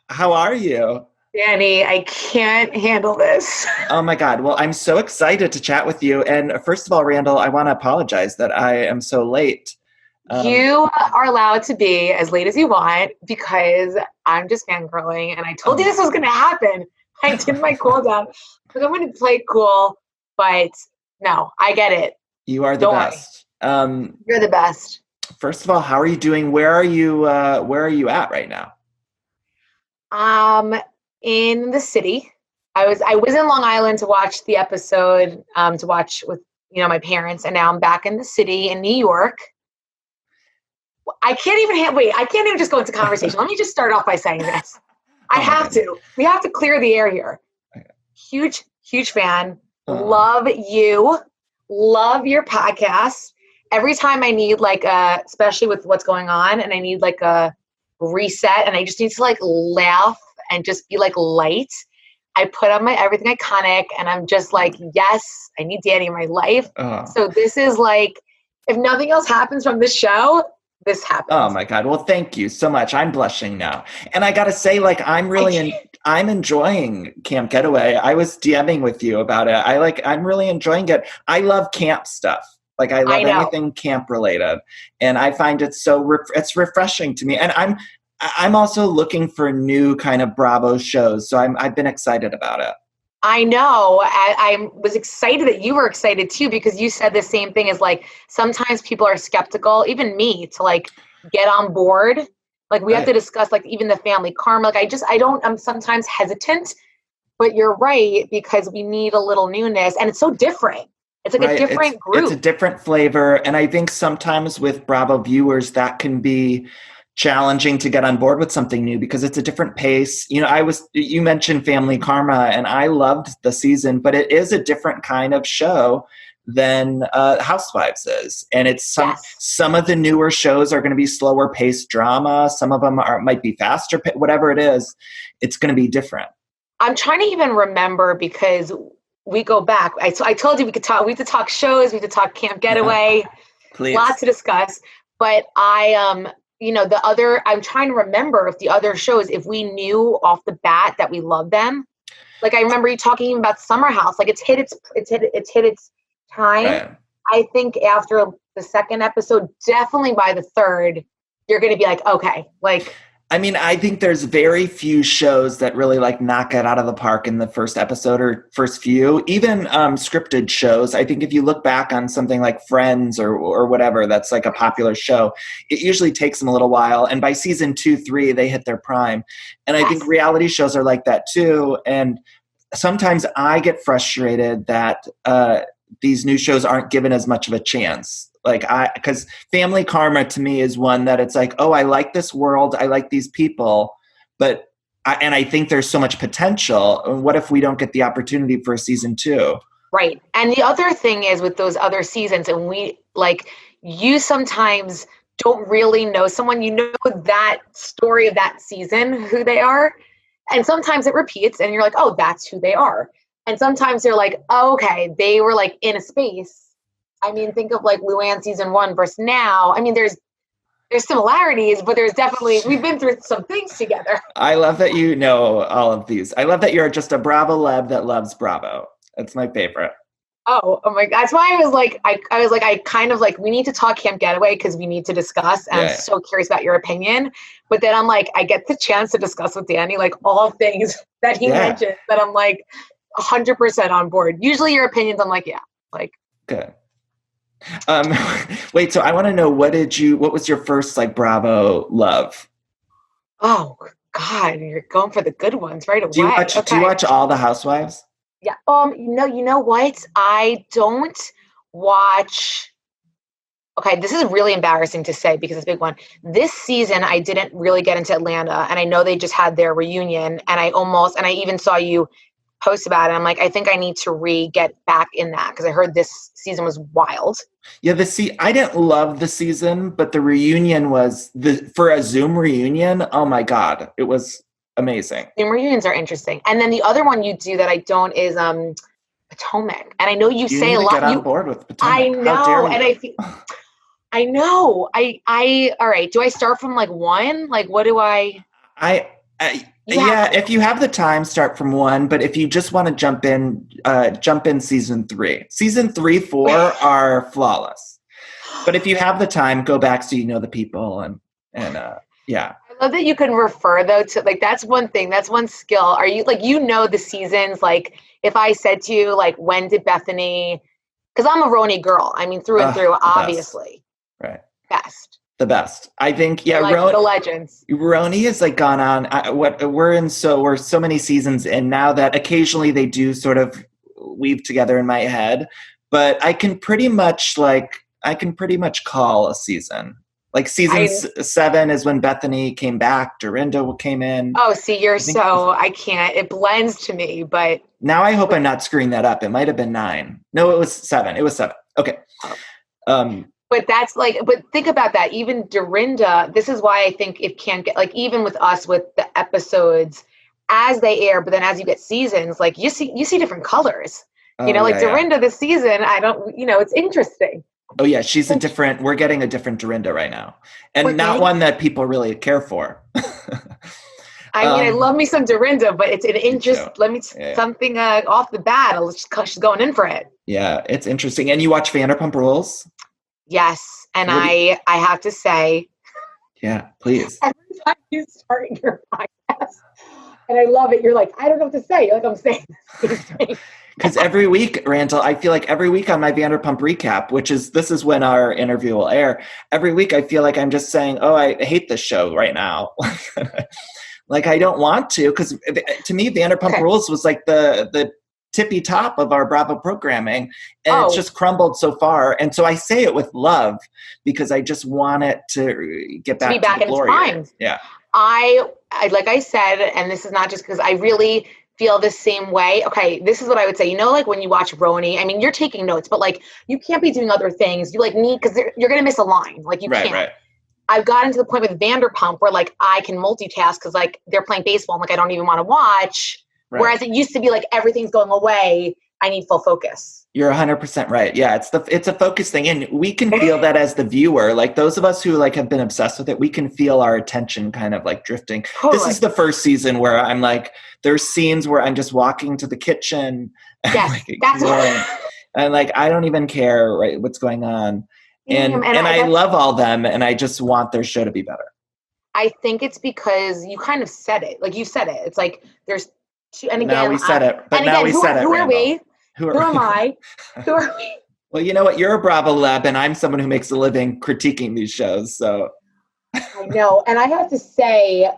How are you? Danny, I can't handle this. Oh my God. Well, I'm so excited to chat with you. And first of all, Randall, I want to apologize that I am so late. Um, You are allowed to be as late as you want because I'm just fangirling and I told you oh, this was going to happen. I did my cool down. Like, I'm going to play cool, but no, I get it. you are the Don't worry. best. You're the best. First of all, how are you doing? Where are you at right now? Um, in the city, I was in Long Island to watch the episode, to watch with my parents, and now I'm back in the city in New York. I can't even wait. I can't even just go into conversation. Let me just start off by saying this. I Oh my have goodness. to. We have to clear the air here. Huge, huge fan. Oh, Love you. Love your podcast. Every time I need especially with what's going on, and I need like a reset, and I just need to like laugh and just be like light. I put on my Everything Iconic, and I'm just like, yes, I need Danny in my life. oh, So this is like, if nothing else happens from this show, this oh happens. my God. Well, thank you so much. I'm blushing now. And I gotta say, I can't. I'm enjoying Camp Getaway. I was DMing with you about it. I'm really enjoying it. I love camp stuff. Like I I love know. anything camp related, and I find it it's refreshing to me. And I'm also looking for new kind of Bravo shows, so I've been excited about it. I know. I was excited that you were excited too, because you said the same thing as like sometimes people are skeptical, even me, to like get on board. Like we have to Right, discuss like even the family karma. I'm sometimes hesitant, but you're right because we need a little newness and it's so different. It's like a right. different It's a group. different flavor, and I think sometimes with Bravo viewers that can be challenging to get on board with something new because it's a different pace. You mentioned Family Karma, and I loved the season, but it is a different kind of show than Housewives is, and it's Yes. some of the newer shows are going to be slower paced drama. Some of them might be faster, whatever it is. It's going to be different. I'm trying to even remember because we go back. I told you we have to talk shows, we have to talk Camp Getaway, Please. lots to discuss. But I'm trying to remember if the other shows, if we knew off the bat that we love them. Like I remember you talking about Summer House, like it's hit its time. Right. I think after the second episode, definitely by the third, you're going to be like, okay, like I mean, I think there's very few shows that really like knock it out of the park in the first episode or first few. Even scripted shows. I think if you look back on something like Friends or whatever, that's like a popular show, it usually takes them a little while. And by season 2, 3, they hit their prime. And I think yes, reality shows are like that too. And sometimes I get frustrated that these new shows aren't given as much of a chance. Because Family Karma to me is one that it's like, oh, I like this world, I like these people, but I think there's so much potential. What if we don't get the opportunity for season 2? right. And the other thing is with those other seasons, and you sometimes don't really know someone, you know that story of that season, who they are. And sometimes it repeats and you're like, oh, that's who they are. And sometimes you're like, oh, okay, they were like in a space. I mean, think of like Luann season 1 versus now. I mean, there's similarities, but there's definitely, we've been through some things together. I love that you know all of these. I love that you're just a Bravo lab that loves Bravo. That's my favorite. Oh my God. That's why I kind of like, we need to talk Camp Getaway because we need to discuss. And I'm Yeah. so curious about your opinion. But then I'm like, I get the chance to discuss with Danny, like all things that he Yeah. mentioned that I'm like 100% on board. Usually your opinions, I'm like, yeah, like, Good. Um, Wait, so I want to know what was your first like Bravo love? oh God, you're going for the good ones right away. Do you Okay. watch all the Housewives? Yeah. You know what? I don't watch. Okay, this is really embarrassing to say because it's a big one. This season, I didn't really get into Atlanta, and I know they just had their reunion, and I even saw you post about it. I'm like, I think I need to get back in that because I heard this season was wild. Yeah, I didn't love the season, but the reunion was for a Zoom reunion. Oh my God, it was amazing. Zoom reunions are interesting, and then the other one you do that I don't is Potomac, and I know you You say need a to get lot. on You, board with I Potomac. How dare know, and you? I know. All right. Do I start from like one? Like, what do I? I Yeah, if you have the time, start from 1. But if you just want to jump in season 3. Season 3, 4 are flawless. But if you have the time, go back so you know the people and yeah. I love that you can refer though to like that's one thing, that's one skill. Are you like the seasons? Like if I said to you like when did Bethany? Because I'm a Roni girl. I mean through and through, obviously. Right. Best. The best. I think, yeah. Like the legends. Roni has like gone on. We're so many seasons in now that occasionally they do sort of weave together in my head, but I can pretty much call a season. Like season 7 is when Bethany came back. Dorinda came in. Oh, see, I can't. It blends to me, but now I hope I'm not screwing that up. It might have been 9. No, it was 7. It was 7. Okay. But think about that. Even Dorinda, this is why I think it can't get, like, even with us, with the episodes as they air, but then as you get seasons, like you see different colors, Dorinda this season, it's interesting. Oh yeah. We're getting a different Dorinda right now, and not one that people really care for. I love me some Dorinda, but it's an interest. Something off the bat. She's going in for it. Yeah. It's interesting. And you watch Vanderpump Rules? Yes, and I have to say, yeah, please. Every time you start your podcast, and I love it, you're like, I don't know what to say. You're like, I'm saying this. Because every week, Randall, I feel like every week on my Vanderpump recap, this is when our interview will air. Every week, I feel like I'm just saying, "Oh, I hate this show right now." Like I don't want to, because to me, Vanderpump Rules was like the tippy top of our Bravo programming, and it's just crumbled so far. And so I say it with love because I just want it to get back to the glory. Time. Yeah, I like I said, and this is not just because I really feel the same way. Okay, this is what I would say. Like when you watch Roni, I mean, you're taking notes, but like you can't be doing other things. You like need, because you're gonna miss a line. Like you can't. Right. I've gotten to the point with Vanderpump where like I can multitask because like they're playing baseball and like I don't even want to watch. Right. Whereas it used to be like everything's going away. I need full focus. You're 100% right. Yeah, it's a focus thing, and we can feel that as the viewer. Like those of us who like have been obsessed with it, we can feel our attention kind of like drifting. Totally. This is the first season where I'm like, there's scenes where I'm just walking to the kitchen. And, yes, that's and like I don't even care what's going on, and I love all them, and I just want their show to be better. I think it's because you kind of said it. Like you said it. It's like there's. And again, now we said it. But now we said it. Who are we? Who am I? Who are we? Well, you know what? You're a Bravo Lab, and I'm someone who makes a living critiquing these shows. So I know, and I have to say,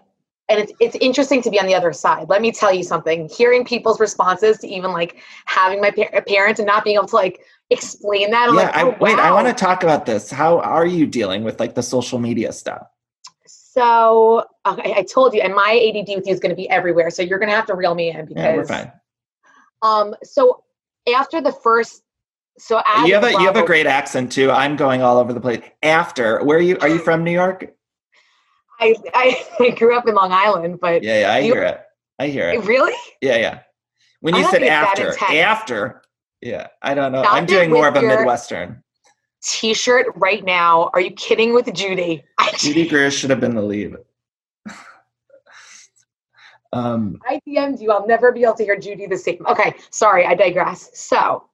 and it's interesting to be on the other side. Let me tell you something. Hearing people's responses to even like having my parents and not being able to like explain that. I want to talk about this. How are you dealing with like the social media stuff? So I told you, and my ADD with you is going to be everywhere. So you're going to have to reel me in because we're fine. So after the first, you have a great accent too. I'm going all over the place. After, are you from New York? I grew up in Long Island, but yeah, I hear it. Really? Yeah. When you said after, yeah, I don't know. I'm doing more of a Midwestern. T-shirt right now. Are you kidding with Judy? Judy Greer should have been the lead. I DM'd you. I'll never be able to hear Judy the same. Okay, sorry, I digress. So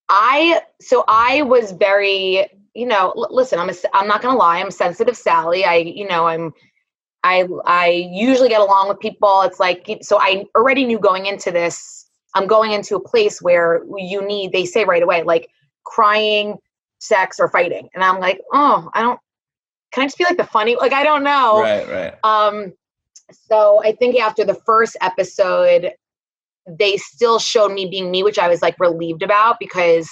I was very, listen, I'm not gonna lie, I'm sensitive Sally. I usually get along with people. It's like, so I already knew going into this, I'm going into a place where they say right away, like crying, sex, or fighting. And I'm like, can I just be like the funny, like, I don't know. Right. So I think after the first episode, they still showed me being me, which I was like relieved about, because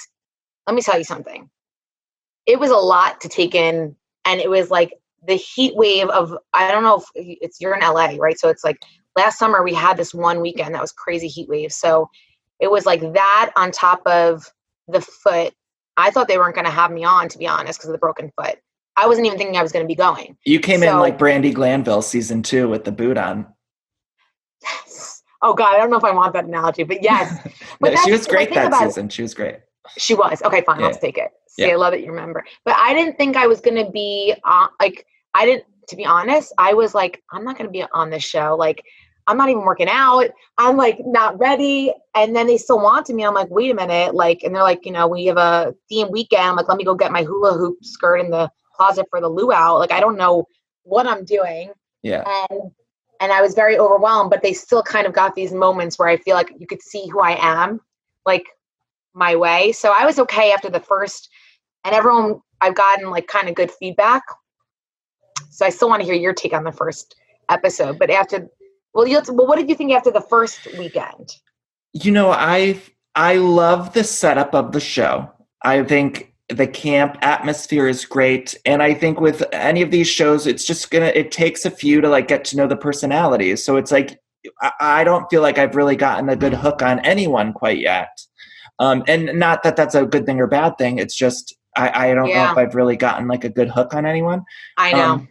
let me tell you something. It was a lot to take in. And it was like the heat wave of, I don't know if you're in LA, right? So it's like last summer we had this one weekend that was crazy heat wave. So it was like that on top of the foot. I thought they weren't going to have me on, to be honest, because of the broken foot. I wasn't even thinking I was going to be going. You came in like Brandy Glanville season 2 with the boot on. Yes. Oh God, I don't know if I want that analogy, but yes. But she was great that season. She was great. She was. Okay, fine. Yeah. Let's take it. See, I love that you remember. But I didn't think I was going to be to be honest, I was like, I'm not going to be on this show. Like, I'm not even working out. I'm like not ready. And then they still wanted me. I'm like, wait a minute. Like, and they're like, we have a theme weekend. I'm like, let me go get my hula hoop skirt in the closet for the luau. Like, I don't know what I'm doing. Yeah. And I was very overwhelmed, but they still kind of got these moments where I feel like you could see who I am, like my way. So I was okay after the first, and everyone, I've gotten like kind of good feedback. So I still want to hear your take on the first episode, but after, well, what did you think after the first weekend? I love the setup of the show. I think the camp atmosphere is great. And I think with any of these shows, it's just it takes a few to like get to know the personalities. So it's like, I don't feel like I've really gotten a good hook on anyone quite yet. And not that that's a good thing or bad thing. It's just, I don't know if I've really gotten like a good hook on anyone. I know.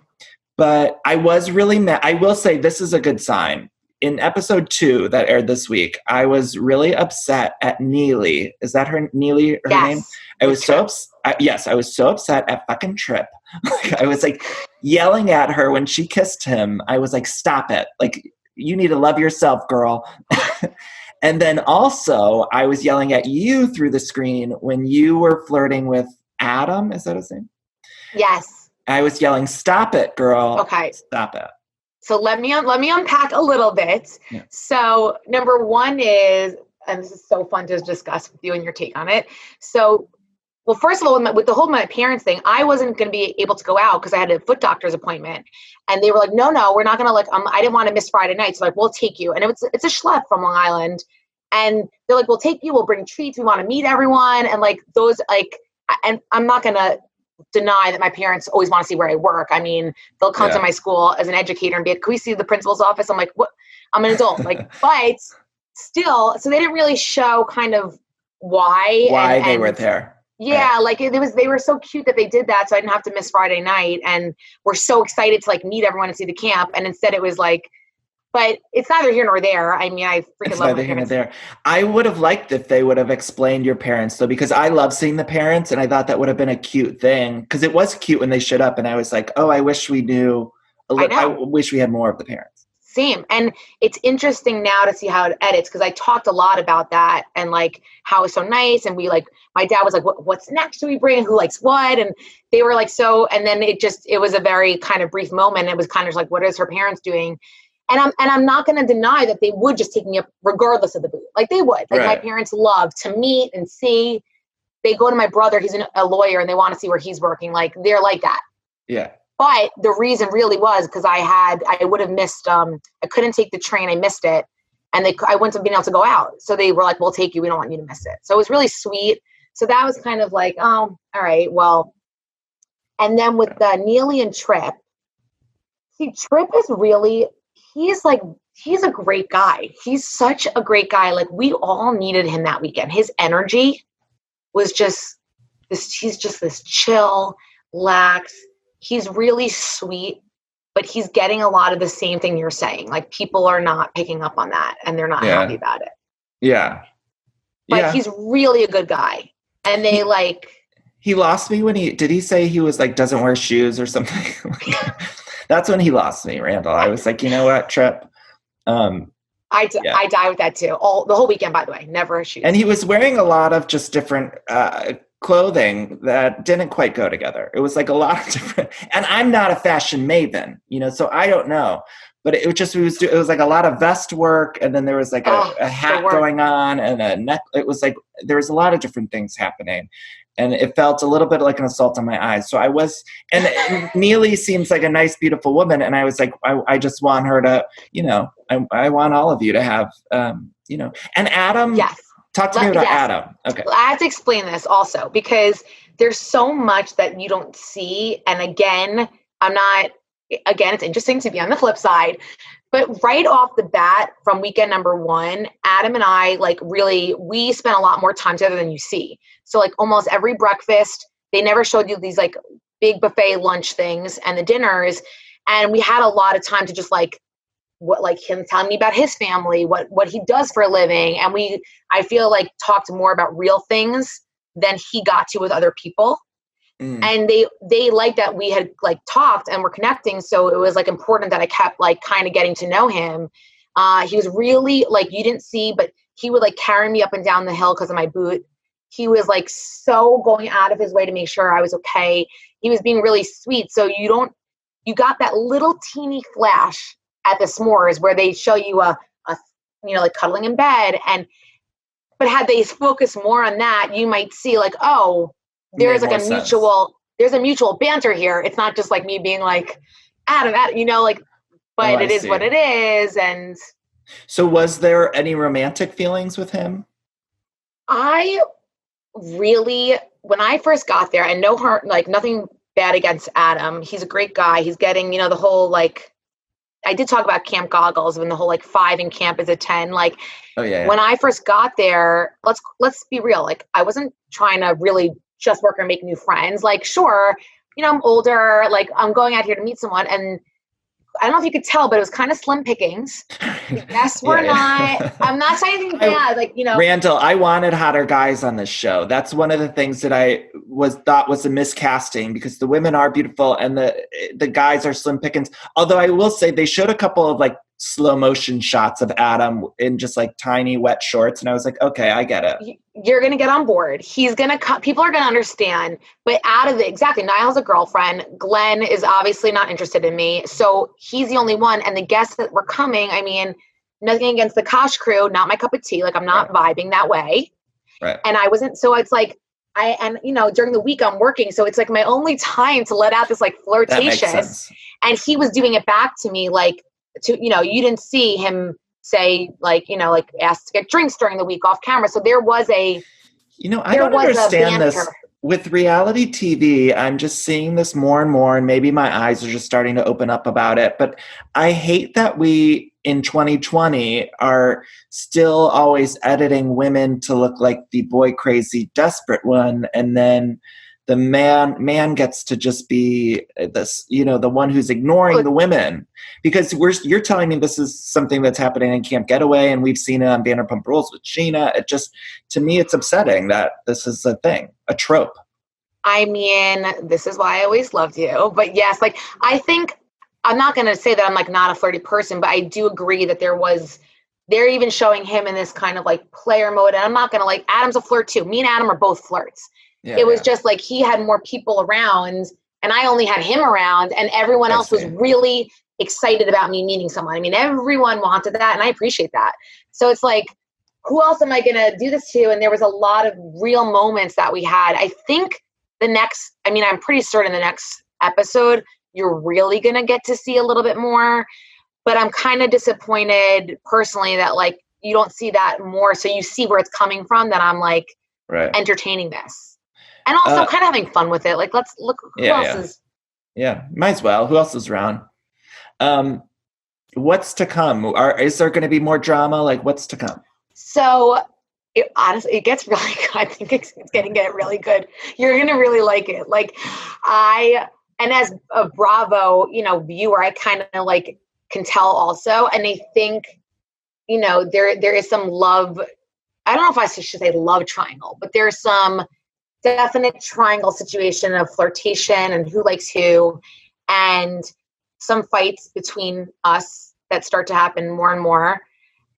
But I was really mad. I will say this is a good sign. In episode 2 that aired this week, I was really upset at Neely. Is that her Neely? Her name? I was so yes, I was so upset at fucking Trip. I was like yelling at her when she kissed him. I was like, stop it! Like, you need to love yourself, girl. And then also, I was yelling at you through the screen when you were flirting with Adam. Is that his name? Yes. I was yelling, "Stop it, girl! Okay, stop it." So let me unpack a little bit. Yeah. So number one is, and this is so fun to discuss with you and your take on it. So, well, first of all, with the whole my parents thing, I wasn't going to be able to go out because I had a foot doctor's appointment, and they were like, "No, we're not going to I didn't want to miss Friday night, so like we'll take you." And it's a schlep from Long Island, and they're like, "We'll take you. We'll bring treats. We want to meet everyone." And like those and I'm not going to deny that my parents always want to see where I work. I mean, they'll come to my school as an educator and be like, "Can we see the principal's office?" I'm like, "What? I'm an adult." Like, but still, so they didn't really show kind of why they were there. Yeah, like they were so cute that they did that, so I didn't have to miss Friday night, and we're so excited to like meet everyone and see the camp. And instead, it was like, but it's neither here nor there. I mean, I freaking love my parents. There. I would have liked if they would have explained your parents, though, because I love seeing the parents, and I thought that would have been a cute thing. Because it was cute when they showed up, and I was like, oh, I wish we knew. I wish we had more of the parents. Same. And it's interesting now to see how it edits, because I talked a lot about that and like how it's so nice. And we like, my dad was like, what's next do we bring? Who likes what? And they were like, so, and then it was a very kind of brief moment. It was kind of like, what is her parents doing? And I'm not going to deny that they would just take me up regardless of the booth. Like they would. Like my parents love to meet and see. They go to my brother. He's a lawyer, and they want to see where he's working. Like they're like that. Yeah. But the reason really was because I would have missed. I couldn't take the train. I missed it, and I wouldn't have been able to go out. So they were like, "We'll take you. We don't want you to miss it." So it was really sweet. So that was kind of like, oh, all right, well. And then with Neely and Trip, see, Trip is really. He's a great guy. He's such a great guy. Like we all needed him that weekend. His energy was just this. He's just this chill, lax. He's really sweet, but he's getting a lot of the same thing you're saying. Like people are not picking up on that, and they're not happy about it. Yeah. But he's really a good guy. And they he lost me when did he say he was like, doesn't wear shoes or something? That's when he lost me, Randall. I was like, you know what, Trip? I die with that too. The whole weekend, by the way, never shoes. And he was wearing a lot of just different clothing that didn't quite go together. It was like a lot of different, and I'm not a fashion maven, so I don't know. But it was like a lot of vest work, and then there was like a hat going on, and a neck. It was like there was a lot of different things happening. And it felt a little bit like an assault on my eyes. So I was, and Neely seems like a nice, beautiful woman. And I was like, I just want her to, I want all of you to have, and Adam. Yes. Talk to me about Adam. Okay. I have to explain this also because there's so much that you don't see. And again, it's interesting to be on the flip side. But right off the bat, from weekend number 1, Adam and I, we spent a lot more time together than you see. So, almost every breakfast, they never showed you these, big buffet lunch things and the dinners. And we had a lot of time to just, him telling me about his family, what he does for a living. And I feel talked more about real things than he got to with other people. And they liked that we had like talked and were connecting. So it was like important that I kept like kind of getting to know him. He was really like, you didn't see, but he would like carry me up and down the hill because of my boot. He was like so going out of his way to make sure I was okay. He was being really sweet. So you got that little teeny flash at the s'mores where they show you a like cuddling in bed. But had they focused more on that, you might see like, oh, there's like there's a mutual banter here. It's not just like me being like, Adam, like, but it is what it is. And so was there any romantic feelings with him? I really, when I first got there, and no heart, like nothing bad against Adam. He's a great guy. He's getting, the whole, like, I did talk about camp goggles when the whole like 5 in camp is a 10. Like, when I first got there, let's be real. Like, I wasn't trying to really just work or make new friends. Like, sure, I'm older, like I'm going out here to meet someone, and I don't know if you could tell, but it was kind of slim pickings. Yes, we're not. I'm not saying anything bad. Like, Randall, I wanted hotter guys on this show. That's one of the things that I thought was a miscasting, because the women are beautiful and the guys are slim pickings. Although I will say they showed a couple of like slow motion shots of Adam in just like tiny wet shorts, and I was like, okay, I get it. You're gonna get on board. He's gonna people are gonna understand. But exactly, Niall's a girlfriend. Glenn is obviously not interested in me, so he's the only one. And the guests that were coming, I mean, nothing against the Kosh crew, not my cup of tea. Like, I'm not vibing that way. Right. And I wasn't. So it's like during the week I'm working, so it's like my only time to let out this like flirtatious. And he was doing it back to me, like, you didn't see him say like, like asked to get drinks during the week off camera. So there was I don't understand this with reality TV. I'm just seeing this more and more, and maybe my eyes are just starting to open up about it. But I hate that we in 2020 are still always editing women to look like the boy crazy desperate one, and then the man gets to just be this, the one who's ignoring the women. Because you're telling me this is something that's happening in Camp Getaway, and we've seen it on Vanderpump Rules with Sheena. It just, to me, it's upsetting that this is a thing, a trope. I mean, this is why I always loved you. But yes, like, I think, I'm not going to say that I'm like not a flirty person, but I do agree that they're even showing him in this kind of like player mode. And I'm not going to, like, Adam's a flirt too. Me and Adam are both flirts. Yeah, it was just like he had more people around and I only had him around, and everyone else was really excited about me meeting someone. I mean, everyone wanted that, and I appreciate that. So it's like, who else am I going to do this to? And there was a lot of real moments that we had. I think I'm pretty certain the next episode, you're really going to get to see a little bit more, but I'm kind of disappointed personally that like you don't see that more. So you see where it's coming from, that I'm like entertaining this. And also kind of having fun with it. Like, let's look who else is. Yeah, might as well. Who else is around? What's to come? Is there going to be more drama? Like, what's to come? So, honestly, it gets really good. I think it's going to get really good. You're going to really like it. Like, and as a Bravo, viewer, I kind of like can tell also. And I think, there is some love. I don't know if I should say love triangle, but there's some definite triangle situation of flirtation and who likes who, and some fights between us that start to happen more and more.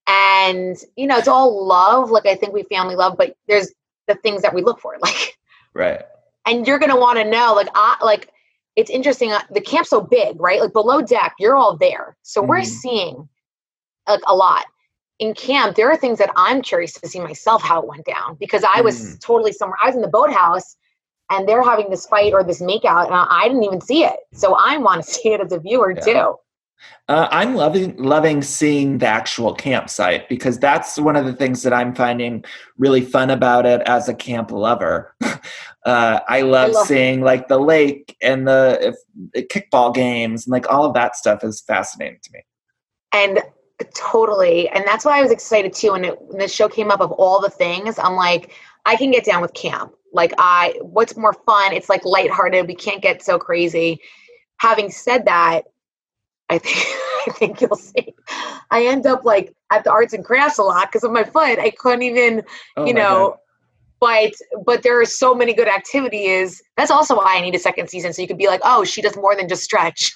And, it's all love. Like, I think we family love, but there's the things that we look for, like, right. And you're going to want to know, like, it's interesting. The camp's so big, right? Like, below deck, you're all there. So we're seeing like a lot. In camp, there are things that I'm curious to see myself how it went down, because I was totally somewhere. I was in the boathouse and they're having this fight or this makeout, and I didn't even see it. So I want to see it as a viewer too. I'm loving seeing the actual campsite, because that's one of the things that I'm finding really fun about it as a camp lover. I love seeing like the lake and the kickball games, and like all of that stuff is fascinating to me. And totally. And that's why I was excited too. When the show came up, of all the things, I'm like, I can get down with camp. Like, what's more fun? It's like lighthearted. We can't get so crazy. Having said that, I think you'll see, I end up like at the arts and crafts a lot because of my foot. I couldn't even, but but there are so many good activities. That's also why I need a second season. So you could be like, oh, she does more than just stretch.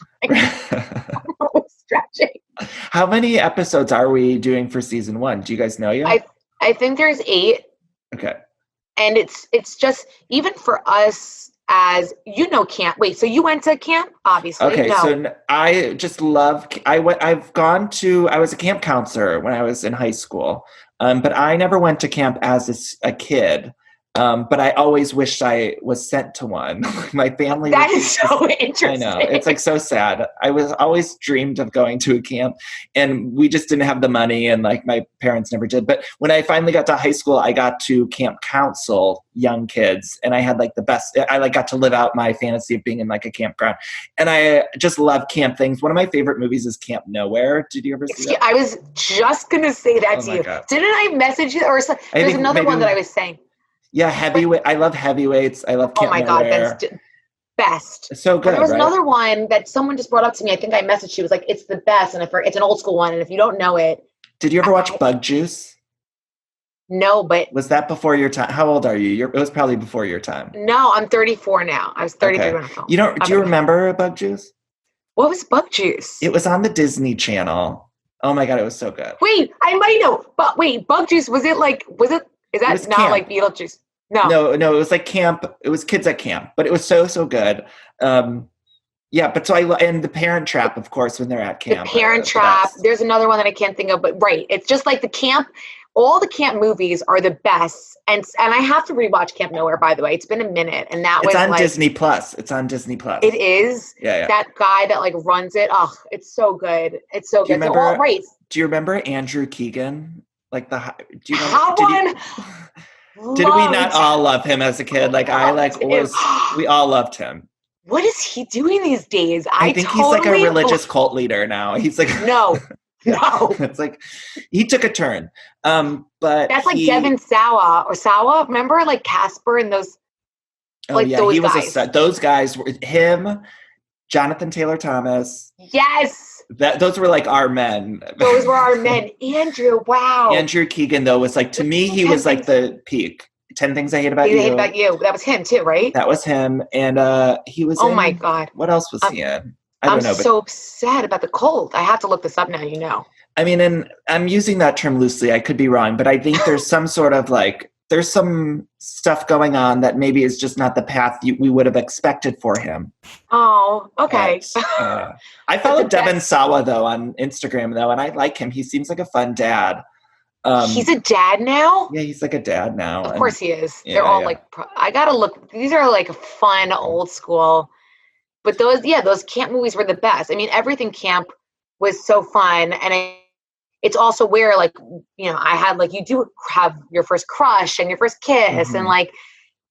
Stretching. How many episodes are we doing for season 1? Do you guys know yet? I think there's 8. Okay. And it's just, even for us as, camp. Wait, so you went to camp, obviously. Okay, no. So I just love, I was a camp counselor when I was in high school, but I never went to camp as a kid. But I always wished I was sent to one. My family. That is so interesting. I know. It's like so sad. I was always dreamed of going to a camp, and we just didn't have the money, and like my parents never did. But when I finally got to high school, I got to camp counsel young kids, and I had like the best. I like got to live out my fantasy of being in like a campground, and I just love camp things. One of my favorite movies is Camp Nowhere. Did you ever see that? I was just gonna say that to you. God. Didn't I message you? Or there's another one that I was saying. Yeah, heavyweight. I love heavyweights. I love Camp Nowhere. God, that's best. It's so good. There was another one that someone just brought up to me. I think I messaged you. It was like, it's the best, and it's an old school one. And if you don't know it, did you ever watch Bug Juice? No, but was that before your time? How old are you? It was probably before your time. No, I'm 34 now. I was 33 when I filmed. Do you remember Bug Juice? What was Bug Juice? It was on the Disney Channel. Oh my God, it was so good. Wait, I might know. But wait, Bug Juice, is that not camp. like Beetlejuice? No, it was like camp. It was kids at camp, but it was so good. But so and the Parent Trap, of course, when they're at camp. The Parent Trap. There's another one that I can't think of, but right. It's just like the camp. All the camp movies are the best. And I have to rewatch Camp Nowhere, by the way. It's been a minute. And it's on Disney Plus. It's on Disney Plus. It is? Yeah. That guy that like runs it. Oh, it's so good. It's so good. Do you remember Andrew Keegan? Like do you know? How one? Did we not all love him as a kid? Like we all loved him. What is he doing these days? I think he's like a religious cult leader now. He's like No. It's like he took a turn. But that's like Devin Sawa. Remember like Casper and those. Those guys. Those guys were him, Jonathan Taylor Thomas. Yes. Those were like our men. Those were our men. Andrew, wow. Andrew Keegan, though, was like, to me, he was like the peak. 10 Things I Hate About You. That was him too, right? That was him. And he was my God. What else was he in? I'm so sad about the cold. I have to look this up now, I mean, and I'm using that term loosely. I could be wrong, but I think there's some sort of like, there's some stuff going on that maybe is just not the path we would have expected for him. Oh, okay. But, I follow Devin Sawa, though, on Instagram, though, and I like him. He seems like a fun dad. He's a dad now? Yeah, he's like a dad now. Of course he is. They're all like, I gotta look. These are like fun, old school. But those camp movies were the best. I mean, everything camp was so fun. And it's also where like, I had like, you do have your first crush and your first kiss. Mm-hmm. And like,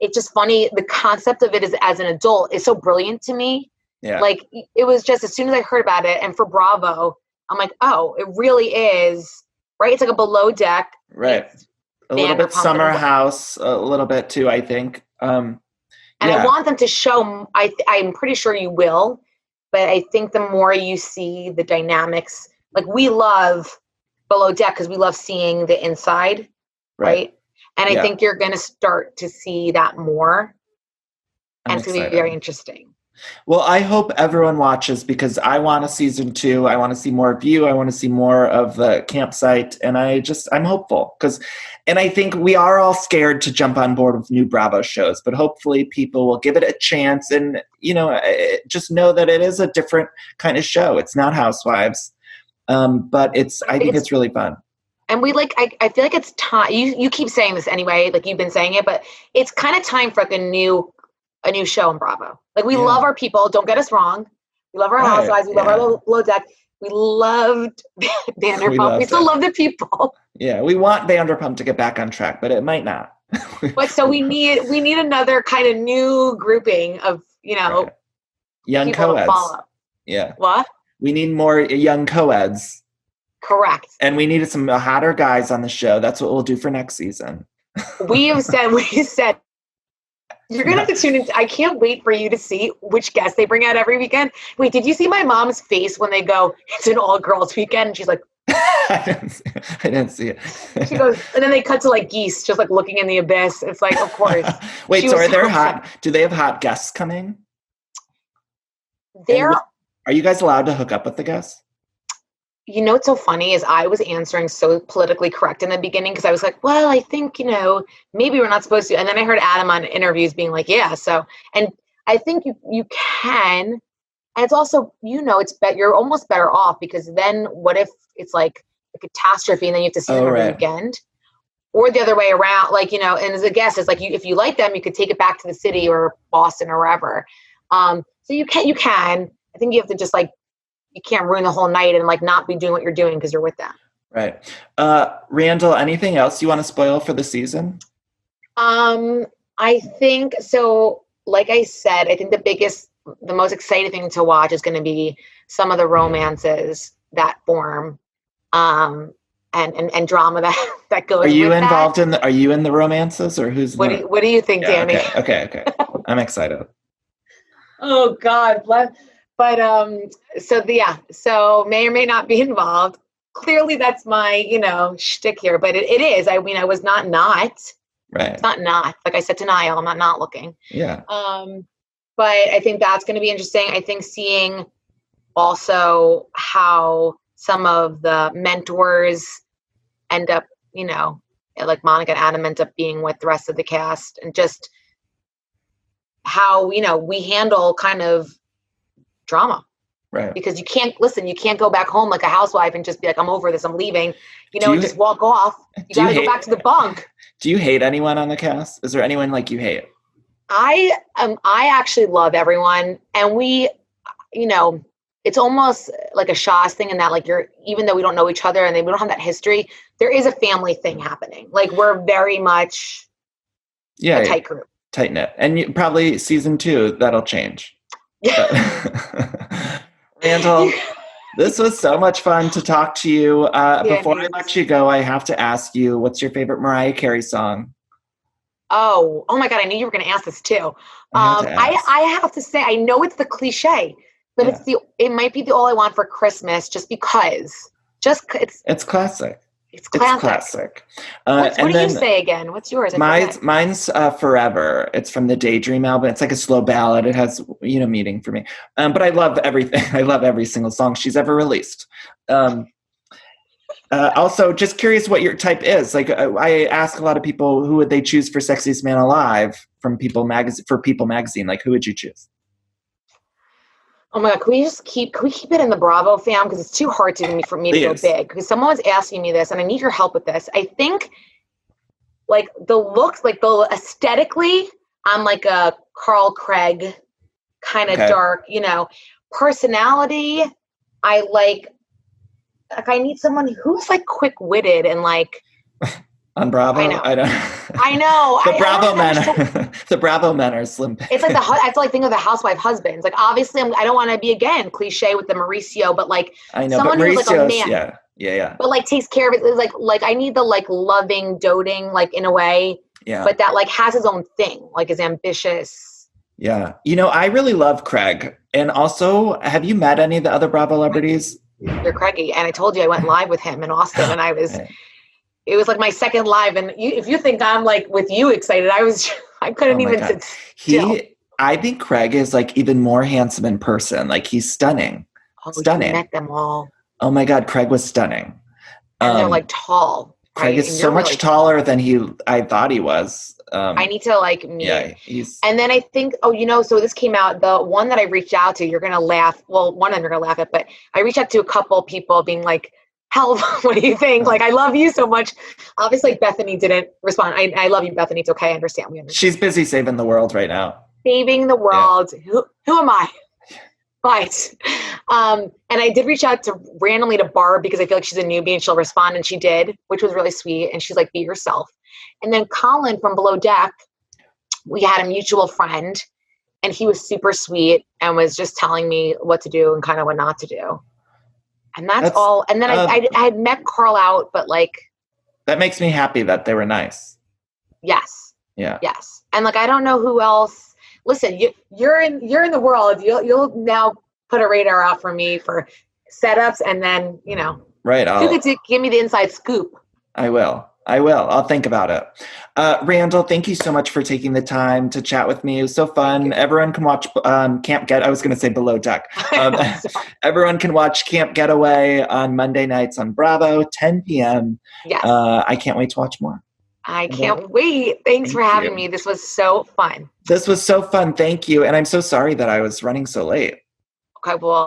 it's just funny. The concept of it is as an adult is so brilliant to me. Yeah. Like it was just, as soon as I heard about it and for Bravo, I'm like, oh, it really is. Right. It's like a below deck. Right. A little bit Summer House, a little bit too, I think. And I want them to show, I'm pretty sure you will, but I think the more you see the dynamics, like we love Below Deck because we love seeing the inside, right? And I think you're going to start to see that more. And it's going to be very interesting. Well, I hope everyone watches because I want a season 2. I want to see more of you. I want to see more of the campsite. And I'm hopeful and I think we are all scared to jump on board with new Bravo shows, but hopefully people will give it a chance and, just know that it is a different kind of show. It's not Housewives, but I think it's really fun. And we I feel like it's time. You keep saying this anyway, like you've been saying it, but it's kind of time for like a new show in Bravo. Like we love our people. Don't get us wrong. We love our Housewives. We love our Below Deck. We loved Vanderpump. We still love the people. Yeah, we want Vanderpump to get back on track, but it might not. But so we need another kind of new grouping of young co-eds. Yeah. What? We need more young co-eds. Correct. And we needed some hotter guys on the show. That's what we'll do for next season. We said. You're going to have to tune in. I can't wait for you to see which guests they bring out every weekend. Wait, did you see my mom's face when they go, it's an all-girls weekend? And she's like, I didn't see it. She goes, and then they cut to like geese just like looking in the abyss. It's like, of course. Wait, She so was are there so hot? Do they have hot guests coming? There, Are you guys allowed to hook up with the guests? you know what's so funny is I was answering so politically correct in the beginning because I was like, well, I think, maybe we're not supposed to. And then I heard Adam on interviews being like, yeah. So, and I think you can. And it's also, you're almost better off because then what if it's like a catastrophe and then you have to see them every weekend? Or the other way around, and as a guest, it's like if you like them, you could take it back to the city or Boston or wherever. So you can. I think you have to just you can't ruin the whole night and not be doing what you're doing because you're with them. Right. Randall, anything else you want to spoil for the season? I think so. Like I said, I think the most exciting thing to watch is going to be some of the romances that form, and drama that goes. Are you with involved that. are you in the romances or who's? What do you think, Danny? Okay. I'm excited. Oh God, but so may or may not be involved. Clearly, that's my shtick here, but it is. I mean, I was not. Right. It's not. Like I said to Niall, I'm not looking. Yeah. But I think that's going to be interesting. I think seeing also how some of the mentors end up, like Monica and Adam end up being with the rest of the cast, and just how, we handle kind of drama. Right. Because you can't go back home like a housewife and just be like, I'm over this, I'm leaving, and just walk off. You got to go back to the bunk. Do you hate anyone on the cast? Is there anyone you hate? I actually love everyone. And we, it's almost like a Shaw's thing in that even though we don't know each other and we don't have that history, there is a family thing happening. We're very much a tight group. Tight knit. And probably season 2, that'll change. Randall, this was so much fun to talk to you. Before I let you go, I have to ask you, what's your favorite Mariah Carey song? Oh my God, I knew you were going to ask this too. I have to say, I know it's the cliche, but it might be the All I Want for Christmas just because. It's classic. It's classic. What do you say again? What's yours? Mine's Forever. It's from the Daydream album. It's like a slow ballad. It has, meaning for me. But I love everything. I love every single song she's ever released. Also, just curious what your type is. I ask a lot of people, who would they choose for Sexiest Man Alive from People Magazine? Who would you choose? Oh my God, can we keep it in the Bravo fam? Because it's too hard for me to go big. Because someone was asking me this, and I need your help with this. I think, the looks, aesthetically, I'm like a Carl Craig kind of dark, personality. I need someone who's quick-witted and on Bravo. I know. The Bravo men are slim. It's I have to think of the housewife husbands. Obviously, I don't want to be again cliche with the Mauricio, but I know, someone but who's a man. Yeah. But takes care of it. It's I need the loving, doting, in a way. Yeah. But that has his own thing, is ambitious. Yeah. I really love Craig. And also, have you met any of the other Bravo celebrities? You're Craigie, and I told you I went live with him in Austin, and I was. It was my second live, and if you think I'm with you excited, I couldn't even sit still. I think Craig is even more handsome in person. He's stunning. Oh, stunning. You met them all. Oh my God, Craig was stunning. And they're tall. Craig right? is so much taller than I thought he was. I need to meet. Yeah, and then I think, so this came out, the one that I reached out to, you're going to laugh. Well, one of them you're going to laugh at, but I reached out to a couple people being hell, what do you think? I love you so much. Obviously, Bethany didn't respond. I love you, Bethany. It's okay. I understand. We understand. She's busy saving the world right now. Saving the world. Yeah. Who am I? But, and I did reach out randomly to Barb because I feel like she's a newbie and she'll respond, and she did, which was really sweet. And she's be yourself. And then Colin from Below Deck, we had a mutual friend, and he was super sweet and was just telling me what to do and kind of what not to do. And that's all. And then I had met Carl out, but that makes me happy that they were nice. Yes. Yeah. Yes. And I don't know who else. Listen, you're in the world. You'll now put a radar out for me for setups, and then Right. You could give me the inside scoop. I will. I'll think about it. Randall, thank you so much for taking the time to chat with me. It was so fun. Everyone can watch Camp Get. I was going to say Below Deck. Everyone can watch Camp Getaway on Monday nights on Bravo, 10 p.m. Yes. I can't wait to watch more. I can't wait. Thanks for having me. This was so fun. This was so fun. Thank you. And I'm so sorry that I was running so late. Okay, well.